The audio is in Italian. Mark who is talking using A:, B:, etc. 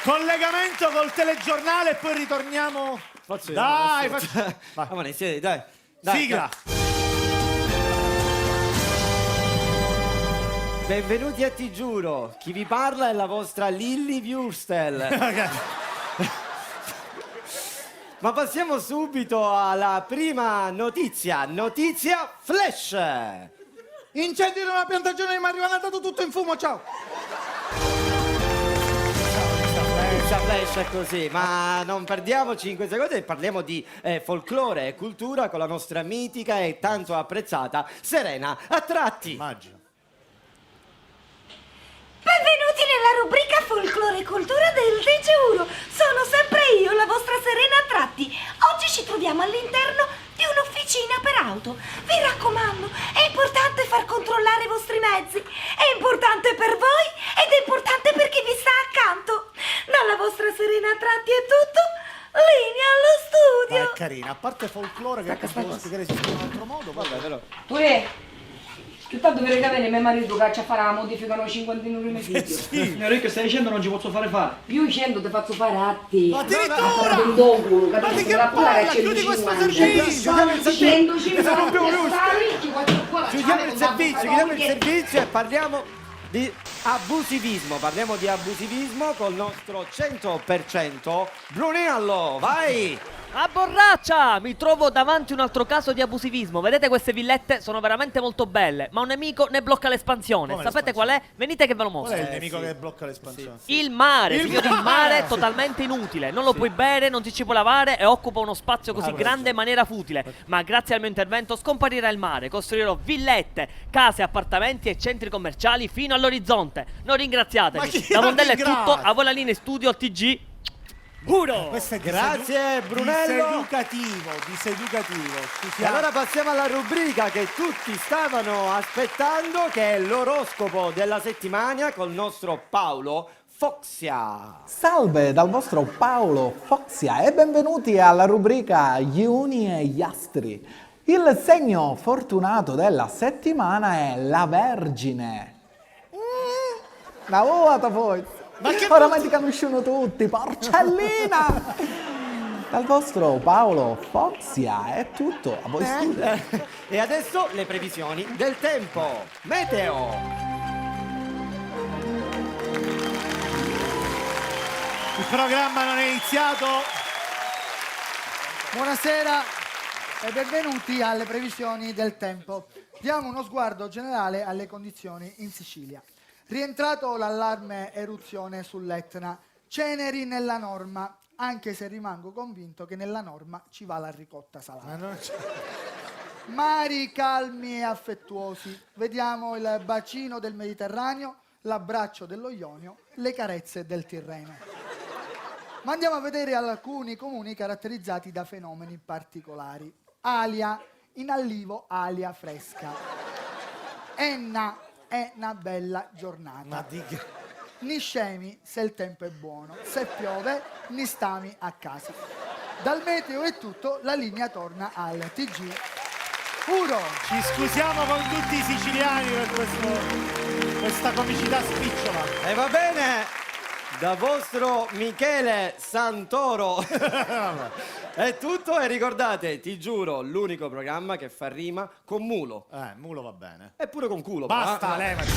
A: Collegamento col telegiornale e poi ritorniamo.
B: Faccio
A: Dai,
B: io, dai.
A: Sigla.
B: Benvenuti a Ti Giuro, chi vi parla è la vostra Lilly Wurstel. Ma passiamo subito alla prima notizia flash.
C: Incendio in una piantagione di marijuana, dato tutto in fumo, ciao!
B: Flash è così, ma non perdiamoci in queste cose e parliamo di folklore e cultura con la nostra mitica e tanto apprezzata Serena Attratti.
A: Immagino.
D: Benvenuti nella rubrica Folklore e Cultura del Ti Giuro. Sono sempre io, la vostra Serena Attratti. Oggi ci troviamo all'interno di un'officina per auto. Vi raccomando, è importante far controllare i vostri mezzi. È importante per voi ed è importante per chi vi sta accanto. Dalla vostra Serena Attratti è tutto. Linea allo studio.
A: È carina, a parte folklore che devo spiegare se in un altro modo. Vabbè, però.
E: Che tanto per capire mio marito che ci farà la modifica noi 50 minuti di video.
A: Sì.
F: Che stai dicendo non ci posso fare fare.
E: Io 100 ti faccio fare a te.
A: Ma addirittura!
E: Un doculo,
A: Ma di che parla? Chiudi questo servizio!
E: Chiudiamo
B: Chiudiamo il servizio e parliamo di abusivismo. Parliamo di abusivismo col nostro 100% Brunello. Vai!
G: A borraccia! Mi trovo davanti a un altro caso di abusivismo. Vedete, queste villette sono veramente molto belle, ma un nemico ne blocca l'espansione.
A: Come
G: Sapete qual è? Venite che ve lo
A: Qual
G: mostro.
A: è il nemico che blocca l'espansione?
G: Il mare,
A: Il
G: signori, il
A: mare!
G: mare è totalmente inutile. Non lo puoi bere, non ti ci puoi lavare e occupa uno spazio così grande in maniera futile. Ma grazie al mio intervento scomparirà il mare. Costruirò villette, case, appartamenti e centri commerciali fino all'orizzonte. Non
A: Ma
G: ringraziatemi.
A: chi
G: Da
A: non
G: Mondello è
A: ringrazia?
G: tutto. A voi la linea in studio al TG. Puro!
A: Questo è
B: Grazie, Brunello.
A: Diseducativo.
B: E allora passiamo alla rubrica che tutti stavano aspettando, che è l'oroscopo della settimana col nostro Paolo Foxia.
C: Salve dal vostro Paolo Foxia e benvenuti alla rubrica Gli uni e gli astri. Il segno fortunato della settimana è la Vergine. La vuota poi.
A: Ma che
C: Oramai ti conoscono tutti, porcellina! Dal vostro Paolo Foxia è tutto, a voi studio.
B: E adesso le previsioni del tempo. Meteo.
A: Il programma non è iniziato.
H: Buonasera e benvenuti alle previsioni del tempo. Diamo uno sguardo generale alle condizioni in Sicilia. Rientrato l'allarme eruzione sull'Etna, ceneri nella norma, anche se rimango convinto che nella norma ci va la ricotta salata. Mari calmi e affettuosi, vediamo il bacino del Mediterraneo, l'abbraccio dello Ionio, le carezze del Tirreno. Ma andiamo a vedere alcuni comuni caratterizzati da fenomeni particolari. Alia, in allivo alia fresca. Enna, è una bella giornata.
A: Ma dica.
H: Ni scemi se il tempo è buono, se piove ni stami a casa. Dal meteo è tutto, la linea torna al TG. Puro!
A: Ci scusiamo con tutti i siciliani per questa comicità spicciola.
B: E va bene, da vostro Michele Santoro è tutto e ricordate, Ti Giuro, l'unico programma che fa rima con mulo.
A: Mulo va bene.
B: E pure con culo.
A: Basta,
B: ma-
A: levati.